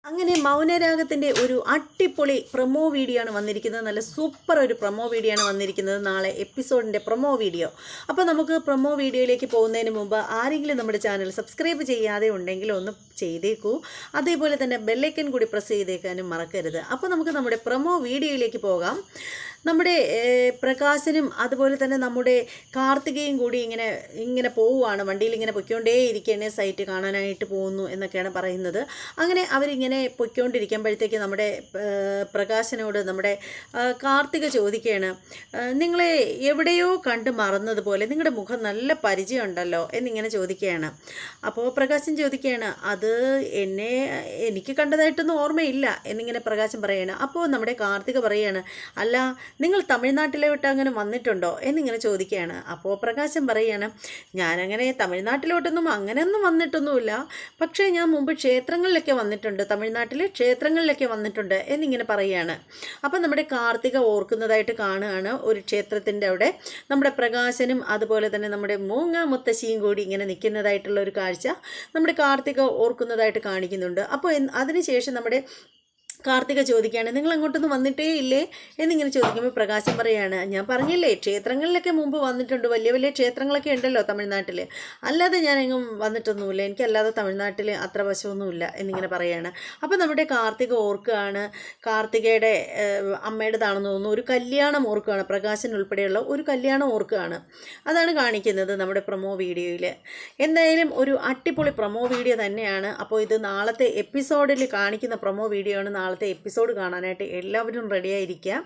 അങ്ങനെ മൗനരാഗത്തിൻ്റെ ഒരു അടിപൊളി പ്രൊമോ വീഡിയോ ആണ് വന്നിരിക്കുന്നത്. നല്ല സൂപ്പർ ഒരു പ്രൊമോ വീഡിയോ ആണ് വന്നിരിക്കുന്നത്. നാളെ എപ്പിസോഡിൻ്റെ പ്രൊമോ വീഡിയോ. അപ്പോൾ നമുക്ക് പ്രൊമോ വീഡിയോയിലേക്ക് പോകുന്നതിന് മുമ്പ് ആരെങ്കിലും നമ്മുടെ ചാനൽ സബ്സ്ക്രൈബ് ചെയ്യാതെ ഉണ്ടെങ്കിൽ ഒന്ന് ചെയ്തേക്കൂ. അതേപോലെ തന്നെ ബെല്ലൈക്കൻ കൂടി പ്രസ് ചെയ്തേക്കാനും മറക്കരുത്. അപ്പോൾ നമുക്ക് നമ്മുടെ പ്രൊമോ വീഡിയോയിലേക്ക് പോകാം. നമ്മുടെ പ്രകാശനും അതുപോലെ തന്നെ നമ്മുടെ കാർത്തികയും കൂടി ഇങ്ങനെ പോവുകയാണ്. വണ്ടിയിൽ ഇങ്ങനെ പൊയ്ക്കൊണ്ടേ ഇരിക്കുകയാണ്. സൈറ്റ് കാണാനായിട്ട് പോകുന്നു എന്നൊക്കെയാണ് പറയുന്നത്. അങ്ങനെ അവരിങ്ങനെ പൊയ്ക്കൊണ്ടിരിക്കുമ്പോഴത്തേക്ക് നമ്മുടെ പ്രകാശനോട് നമ്മുടെ കാർത്തിക ചോദിക്കുകയാണ്, നിങ്ങളെ എവിടെയോ കണ്ട് മറന്നതുപോലെ നിങ്ങളുടെ മുഖം നല്ല പരിചയമുണ്ടല്ലോ എന്നിങ്ങനെ ചോദിക്കുകയാണ്. അപ്പോൾ പ്രകാശൻ ചോദിക്കുകയാണ്, അത് എനിക്ക് കണ്ടതായിട്ടൊന്നും ഓർമ്മയില്ല എന്നിങ്ങനെ പ്രകാശൻ പറയുകയാണ്. അപ്പോൾ നമ്മുടെ കാർത്തിക പറയുകയാണ്, അല്ല നിങ്ങൾ തമിഴ്നാട്ടിലോട്ട് അങ്ങനെ വന്നിട്ടുണ്ടോ എന്നിങ്ങനെ ചോദിക്കുകയാണ്. അപ്പോൾ പ്രകാശൻ പറയുകയാണ്, ഞാനങ്ങനെ തമിഴ്നാട്ടിലോട്ടൊന്നും അങ്ങനെയൊന്നും വന്നിട്ടൊന്നുമില്ല, പക്ഷേ ഞാൻ മുമ്പ് ക്ഷേത്രങ്ങളിലൊക്കെ വന്നിട്ടുണ്ട്, തമിഴ്നാട്ടിലെ ക്ഷേത്രങ്ങളിലൊക്കെ വന്നിട്ടുണ്ട് എന്നിങ്ങനെ പറയുകയാണ്. അപ്പം നമ്മുടെ കാർത്തിക ഓർക്കുന്നതായിട്ട് കാണുകയാണ്. ഒരു ക്ഷേത്രത്തിൻ്റെ അവിടെ നമ്മുടെ പ്രകാശനും അതുപോലെ തന്നെ നമ്മുടെ മൂങ്ങ മുത്തശ്ശിയും കൂടി ഇങ്ങനെ നിൽക്കുന്നതായിട്ടുള്ള ഒരു കാഴ്ച നമ്മുടെ കാർത്തിക ഓർക്കുന്നതായിട്ട് കാണിക്കുന്നുണ്ട്. അപ്പോൾ അതിനുശേഷം നമ്മുടെ കാർത്തിക ചോദിക്കുകയാണ്, നിങ്ങൾ അങ്ങോട്ടൊന്നും വന്നിട്ടേ ഇല്ലേ എന്നിങ്ങനെ ചോദിക്കുമ്പോൾ പ്രകാശം പറയുകയാണ്, ഞാൻ പറഞ്ഞില്ലേ ക്ഷേത്രങ്ങളിലൊക്കെ മുമ്പ് വന്നിട്ടുണ്ട്, വലിയ വലിയ ക്ഷേത്രങ്ങളൊക്കെ ഉണ്ടല്ലോ തമിഴ്നാട്ടിൽ, അല്ലാതെ ഞാൻ എങ്ങും വന്നിട്ടൊന്നുമില്ല, എനിക്കല്ലാതെ തമിഴ്നാട്ടിൽ അത്ര വശമൊന്നുമില്ല എന്നിങ്ങനെ പറയുകയാണ്. അപ്പോൾ നമ്മുടെ കാർത്തിക ഓർക്കുകയാണ്, കാർത്തികയുടെ അമ്മയുടേതാണെന്ന് തോന്നുന്നു, ഒരു കല്യാണം ഓർക്കുകയാണ്, പ്രകാശൻ ഉൾപ്പെടെയുള്ള ഒരു കല്യാണം ഓർക്കുകയാണ്. അതാണ് കാണിക്കുന്നത് നമ്മുടെ പ്രൊമോ വീഡിയോയിൽ. എന്തായാലും ഒരു അടിപൊളി പ്രൊമോ വീഡിയോ തന്നെയാണ്. അപ്പോൾ ഇത് നാളത്തെ എപ്പിസോഡിൽ കാണിക്കുന്ന പ്രൊമോ വീഡിയോ ആണ്. നാളത്തെ എപ്പിസോഡ് കാണാനായിട്ട് എല്ലാവരും റെഡിയായിരിക്കുക.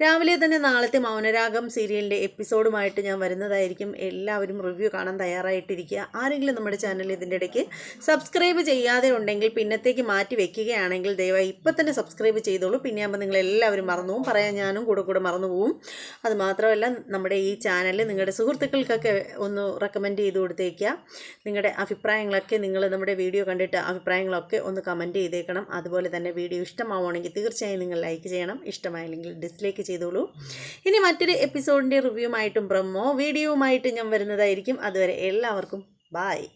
രാവിലെ തന്നെ നാളത്തെ മൗനരാഗം സീരിയലിൻ്റെ എപ്പിസോഡുമായിട്ട് ഞാൻ വരുന്നതായിരിക്കും. എല്ലാവരും റിവ്യൂ കാണാൻ തയ്യാറായിട്ടിരിക്കുക. ആരെങ്കിലും നമ്മുടെ ചാനൽ ഇതിൻ്റെ ഇടയ്ക്ക് സബ്സ്ക്രൈബ് ചെയ്യാതെ ഉണ്ടെങ്കിൽ പിന്നത്തേക്ക് മാറ്റി വെക്കുകയാണെങ്കിൽ ദയവായി ഇപ്പം തന്നെ സബ്സ്ക്രൈബ് ചെയ്തോളൂ. പിന്നെ ആകുമ്പോൾ നിങ്ങളെല്ലാവരും മറന്നു പോകും, പറയാൻ ഞാനും കൂടെ മറന്നു പോവും. അതുമാത്രമല്ല നമ്മുടെ ഈ ചാനൽ നിങ്ങളുടെ സുഹൃത്തുക്കൾക്കൊക്കെ ഒന്ന് റെക്കമെൻഡ് ചെയ്ത് കൊടുത്തേക്കുക. നിങ്ങളുടെ അഭിപ്രായങ്ങളൊക്കെ നിങ്ങൾ നമ്മുടെ വീഡിയോ കണ്ടിട്ട് അഭിപ്രായങ്ങളൊക്കെ ഒന്ന് കമൻറ്റ് ചെയ്തേക്കണം. അതുപോലെ തന്നെ വീഡിയോ ഇഷ്ടമാവുകയാണെങ്കിൽ തീർച്ചയായും നിങ്ങൾ ലൈക്ക് ചെയ്യണം. ഇഷ്ടമായില്ലെങ്കിൽ ഡിസ്ലൈക്ക് ചെയ്തോളൂ. ഇനി മറ്റൊരു എപ്പിസോഡിൻ്റെ റിവ്യൂമായിട്ടും പ്രൊമോ വീഡിയോയുമായിട്ടും ഞാൻ വരുന്നതായിരിക്കും. അതുവരെ എല്ലാവർക്കും ബായ്.